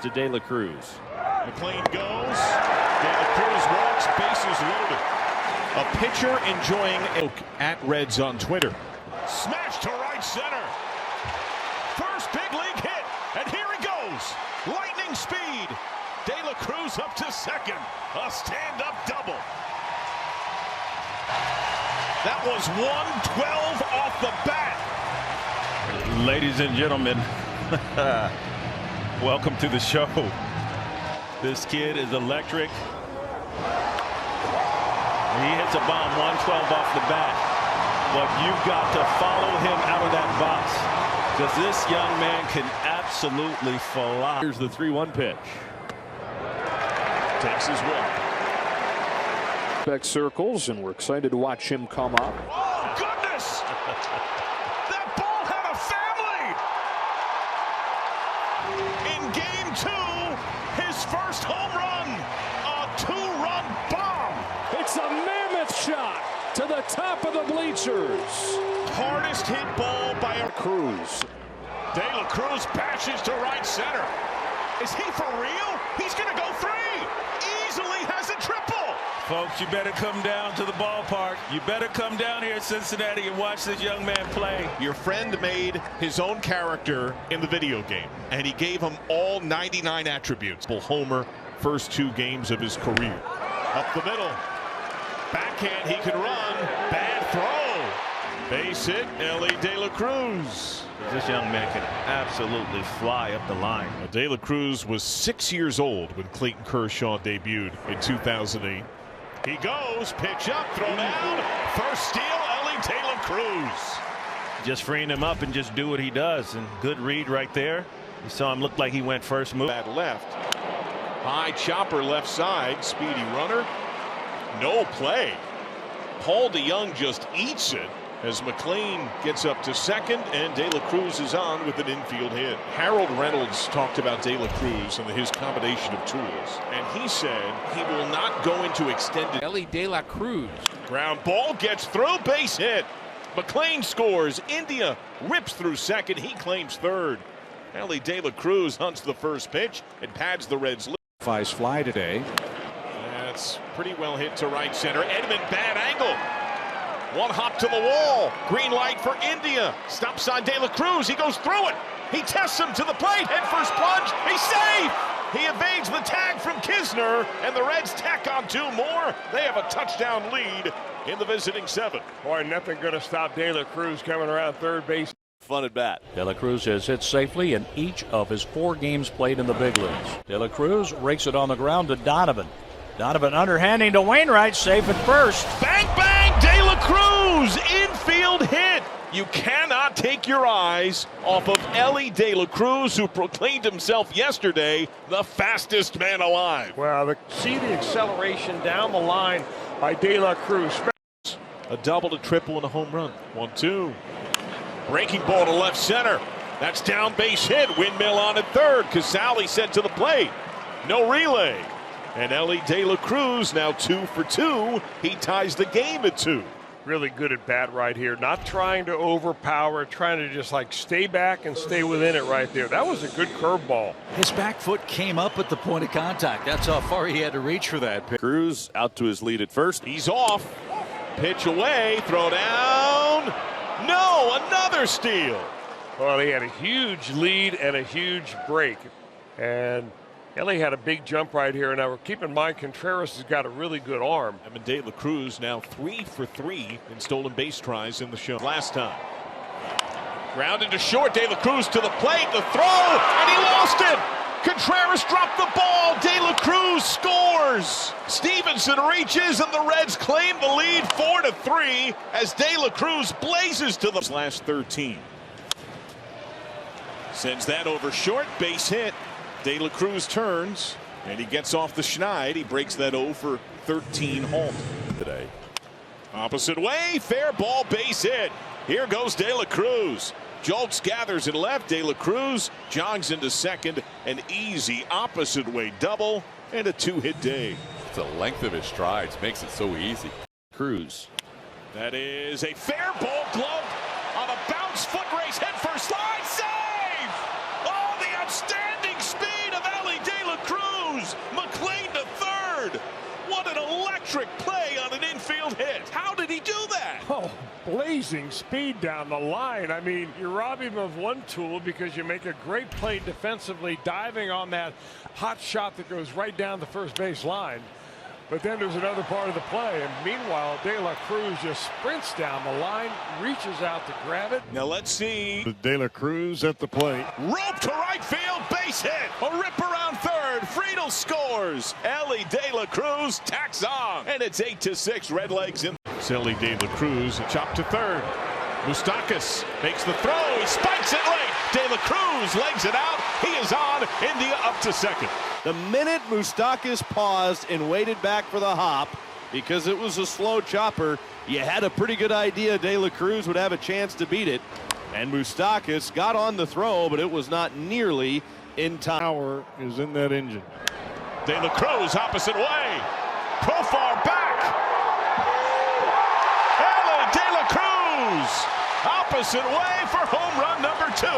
to De La Cruz. McLean goes. De La Cruz walks. Bases loaded. A pitcher enjoying at Reds on Twitter. Smash to right center. First big league hit. And here he goes. Lightning speed. De La Cruz up to second. A stand-up double. That was 112 off the bat. Ladies and gentlemen, welcome to the show. This kid is electric. He hits a bomb 112 off the bat. But you've got to follow him out of that box, because this young man can absolutely fly. Here's the 3-1 pitch. Takes his walk. Back circles, and we're excited to watch him come up. Oh, goodness! That ball had a family! In game 2, his first home run, a 2-run bomb. It's a mammoth shot to the top of the bleachers. Hardest hit ball by a Cruz. De La Cruz bashes to right center. Is he for real? He's going to go 3. Easily has a triple. Folks, you better come down to the ballpark. You better come down here in Cincinnati and watch this young man play. Your friend made his own character in the video game, and he gave him all 99 attributes. Homer, first 2 games of his career. Up the middle. Backhand, he can run. Bad throw. Base hit, Elly De La Cruz. This young man can absolutely fly up the line. De La Cruz was 6 years old when Clayton Kershaw debuted in 2008. He goes, pitch up, throw down. First steal, Elly De La Cruz. Just freeing him up and just do what he does. And good read right there. You saw him look like he went first move. Bad left. High chopper left side. Speedy runner. No play. Paul DeYoung just eats it as McLean gets up to second, and De La Cruz is on with an infield hit. Harold Reynolds talked about De La Cruz and his combination of tools, and he said he will not go into extended. Elly De La Cruz. Ground ball gets through, base hit. McLean scores. India rips through second. He claims third. Elly De La Cruz hunts the first pitch and pads the Reds. Fly today. That's pretty well hit to right center. Edmund, bad angle. One hop to the wall. Green light for India. Stops on De La Cruz. He goes through it. He tests him to the plate. Head first plunge. He's safe. He evades the tag from Kisner, and the Reds tack on 2 more. They have a touchdown lead in the visiting 7. Boy, nothing going to stop De La Cruz coming around third base. Fun at bat. De La Cruz has hit safely in each of his 4 games played in the big leagues. De La Cruz rakes it on the ground to Donovan. Donovan underhanding to Wainwright, safe at first. Bang, bang! De La Cruz, infield hit. You cannot take your eyes off of Elly De La Cruz, who proclaimed himself yesterday the fastest man alive. Well, see the acceleration down the line by De La Cruz. A double, a triple, and a home run. 1-2. Breaking ball to left center. That's down base hit. Windmill on at third. Casali sent to the plate. No relay. And Elly De La Cruz now 2 for 2. He ties the game at 2. Really good at bat right here. Not trying to overpower, trying to just like stay back and stay within it right there. That was a good curveball. His back foot came up at the point of contact. That's how far he had to reach for that pitch. Cruz out to his lead at first. He's off. Pitch away. Throw down. No, another steal. Well, he had a huge lead and a huge break. And Elly had a big jump right here. Now, keep in mind, Contreras has got a really good arm. And De La Cruz now 3 for 3 in stolen base tries in the show. Last time. Grounded to short. De La Cruz to the plate. The throw. And he lost it. Contreras dropped the ball. De La Cruz scores. Stevenson reaches, and the Reds claim the lead 4-3 as De La Cruz blazes to the last 13. Sends that over short. Base hit. De La Cruz turns, and he gets off the schneid. He breaks that 0 for 13 halt today. Opposite way, fair ball, base hit. Here goes De La Cruz. Jolks gathers at left. De La Cruz jogs into second. An easy opposite way double and a 2-hit day. The length of his strides makes it so easy. Cruz. That is a fair ball glove on a bounce foot race head first slide save. Oh, the outstanding speed of Elly blazing speed down the line. I mean, you're robbing him of one tool because you make a great play defensively, diving on that hot shot that goes right down the first base line. But then there's another part of the play, and meanwhile, De La Cruz just sprints down the line, reaches out to grab it. Now let's see. De La Cruz at the plate. Rope to right field, base hit. A rip around third. Friedel scores. Elly De La Cruz tacks on, and it's 8-6. Redlegs in. Elly De La Cruz chopped to third. Moustakas makes the throw. He spikes it late. De La Cruz legs it out. He is on. India up to second. The minute Moustakas paused and waited back for the hop, because it was a slow chopper, you had a pretty good idea De La Cruz would have a chance to beat it. And Moustakas got on the throw, but it was not nearly in time. Power is in that engine. De La Cruz opposite way. Profar back. Elly De La Cruz opposite way for home run number 2.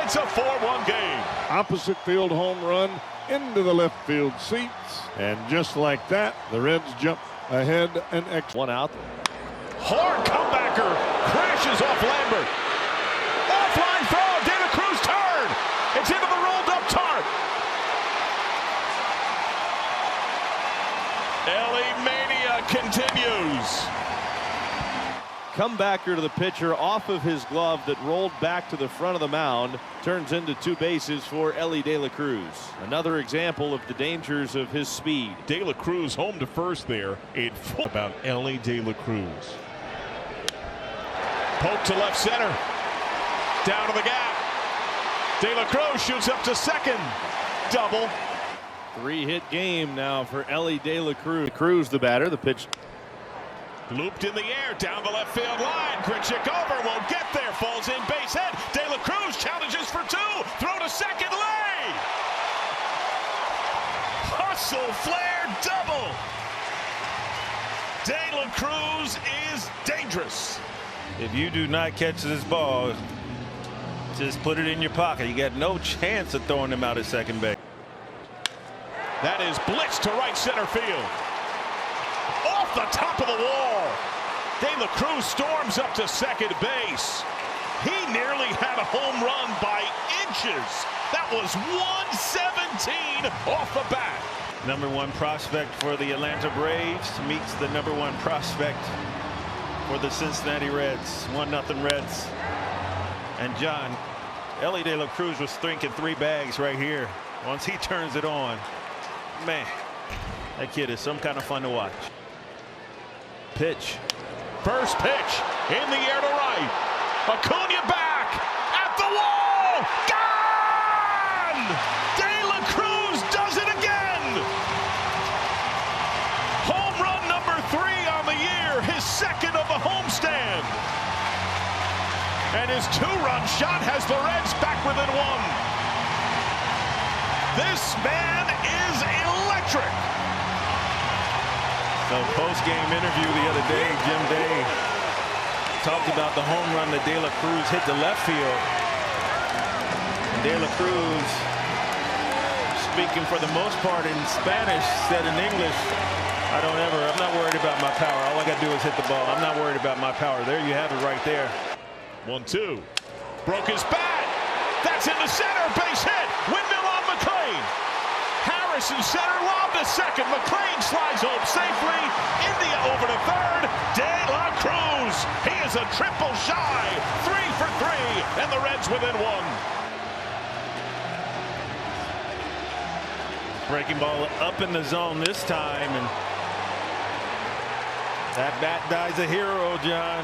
It's a 4-1 game. Opposite field home run into the left field seats. And just like that, the Reds jump ahead and one out. Hard comebacker crashes off Lambert. Offline throw. De La Cruz turn. It's into the rolled up Tart. Elly mania continues. Comebacker to the pitcher off of his glove that rolled back to the front of the mound. Turns into 2 bases for Elly De La Cruz. Another example of the dangers of his speed. De La Cruz home to first there. About Elly De La Cruz. Poke to left center. Down to the gap. De La Cruz shoots up to second. Double. 3-hit game now for Elly De La Cruz. Cruz the batter. The pitch. Looped in the air, down the left field line. Grichuk over, won't get there. Falls in, base hit. De La Cruz challenges for 2. Throw to second, lay. Hustle, flare, double. De La Cruz is dangerous. If you do not catch this ball, just put it in your pocket. You got no chance of throwing him out at second base. That is blitz to right center field. Off the top of the wall. De La Cruz storms up to second base. He nearly had a home run by inches. That was 117 off the bat. Number 1 prospect for the Atlanta Braves meets the number 1 prospect for the Cincinnati Reds. 1-0 Reds. And John, Elly De La Cruz was thinking 3 bags right here. Once he turns it on, man, that kid is some kind of fun to watch. Pitch. First pitch in the air to right. Acuna back at the wall. Gone! De La Cruz does it again. Home run number 3 on the year. His second of the homestand. And his 2-run shot has the Reds back within 1. This man is electric. So post-game interview the other day, Jim Day talked about the home run that De La Cruz hit to left field. And De La Cruz, speaking for the most part in Spanish, said in English, I'm not worried about my power. All I got to do is hit the ball. I'm not worried about my power. There you have it right there. 1-2. Broke his bat. That's in the center. Base hit. Windmill on McLean. Harris in center, lob to second. McLean slides home safely. India over to third. De La Cruz. He is a triple shy. 3 for 3, and the Reds within 1. Breaking ball up in the zone this time, and that bat dies a hero, John.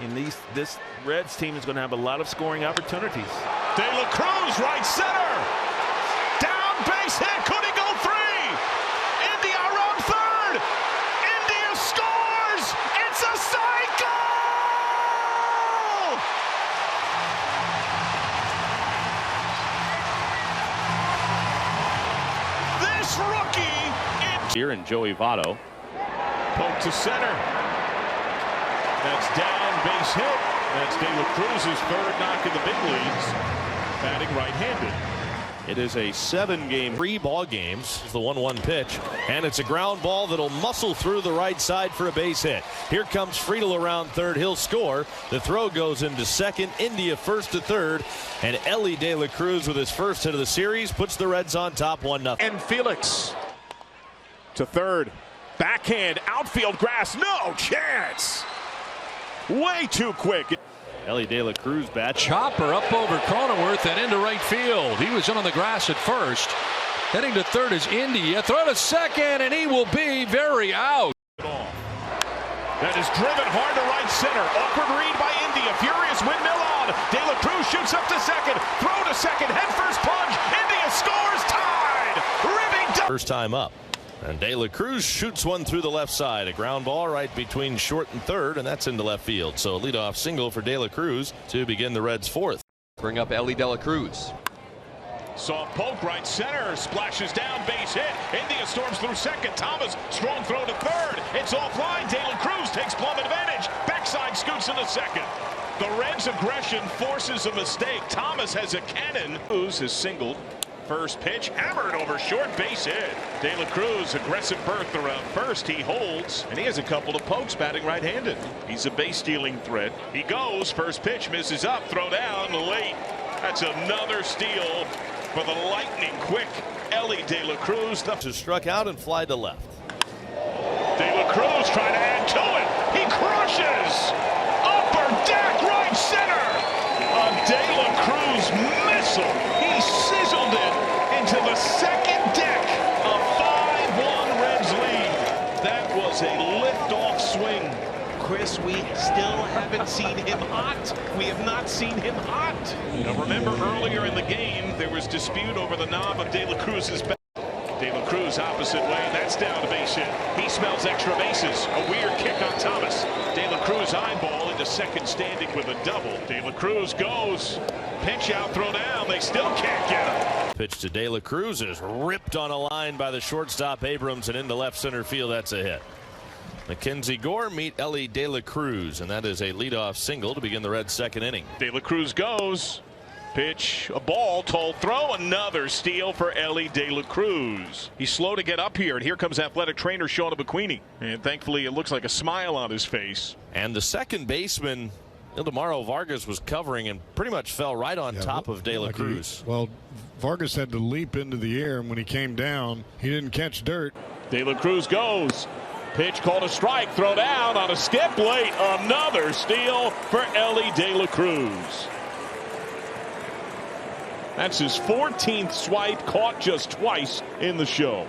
And this Reds team is going to have a lot of scoring opportunities. De La Cruz, right center. Down base hit. Could he go 3? India around third. India scores. It's a cycle. This rookie. Here and Joey Votto. Poke to center. That's down, base hit. That's De La Cruz's 3rd knock in the big leagues. Batting right-handed. It is a 7-game, 3 ball games. It's the 1-1 pitch, and it's a ground ball that'll muscle through the right side for a base hit. Here comes Friedel around third. He'll score. The throw goes into second. India first to third, and Elly De La Cruz with his first hit of the series puts the Reds on top 1-0. And Felix to third. Backhand, outfield grass, no chance. Way too quick. Elly De La Cruz bat. Chopper up over Cronenworth and into right field. He was in on the grass at first. Heading to third is India. Throw to second, and he will be very out. That is driven hard to right center. Awkward read by India. Furious windmill on. De La Cruz shoots up to second. Throw to second. Head first plunge. India scores. Tied. Ribbing. First time up. And De La Cruz shoots one through the left side. A ground ball right between short and third, and that's into left field. So a leadoff single for De La Cruz to begin the Reds' fourth. Bring up Elly De La Cruz. Soft poke right center. Splashes down. Base hit. India storms through second. Thomas. Strong throw to third. It's offline. De La Cruz takes plumb advantage. Backside scoots into second. The Reds' aggression forces a mistake. Thomas has a cannon. Cruz has singled. First pitch hammered over short, base hit. De La Cruz aggressive berth around first. He holds, and he has a couple of pokes batting right-handed. He's a base stealing threat. He goes. First pitch misses up. Throw down late. That's another steal for the lightning quick Elly De La Cruz. Struck out and fly to left. De La Cruz trying to add to it. He crushes. Upper deck right center. A De La Cruz missile. He sizzled it into the second deck. A 5-1 Reds lead. That was a liftoff swing. Chris, we still haven't seen him hot. We have not seen him hot. Now remember earlier in the game there was dispute over the knob of De La Cruz's bat. De La Cruz opposite way. That's down to base hit. He smells extra bases. A weird kick on Thomas. De La Cruz eyeball into second standing with a double. De La Cruz goes. Pinch out, throw down. They still can't get him. Pitch to De La Cruz is ripped on a line by the shortstop Abrams and into left center field. That's a hit. Mackenzie Gore meet Elly De La Cruz, and that is a leadoff single to begin the Reds' second inning. De La Cruz goes. Pitch, a ball, tall throw, another steal for Elly De La Cruz. He's slow to get up here, and here comes athletic trainer Sean McQueenie. And thankfully it looks like a smile on his face. And the second baseman, Ildemaro Vargas, was covering and pretty much fell right on top of De La Cruz. Well, Vargas had to leap into the air, and when he came down, he didn't catch dirt. De La Cruz goes. Pitch called a strike, throw down on a skip late. Another steal for Elly De La Cruz. That's his 14th swipe, caught just twice in the show.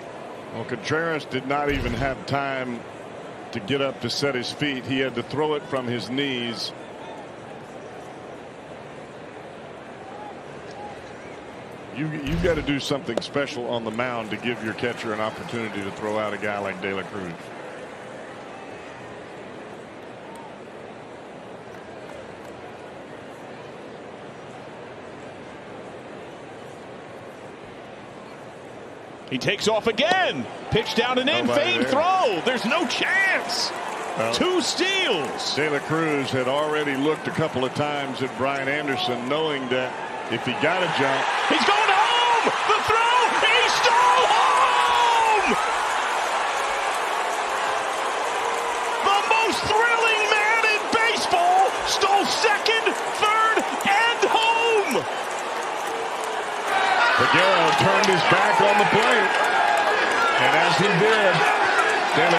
Well, Contreras did not even have time to get up to set his feet. He had to throw it from his knees. You've got to do something special on the mound to give your catcher an opportunity to throw out a guy like De La Cruz. He takes off again. Pitch down and in. Fade throw. There's no chance. Well, 2 steals. De La Cruz had already looked a couple of times at Brian Anderson, knowing that if he got a jump. He's going home. The throw. He stole home. The most thrilling man in baseball stole second, third, and home. Figueroa turned his back on the plate, and as he did,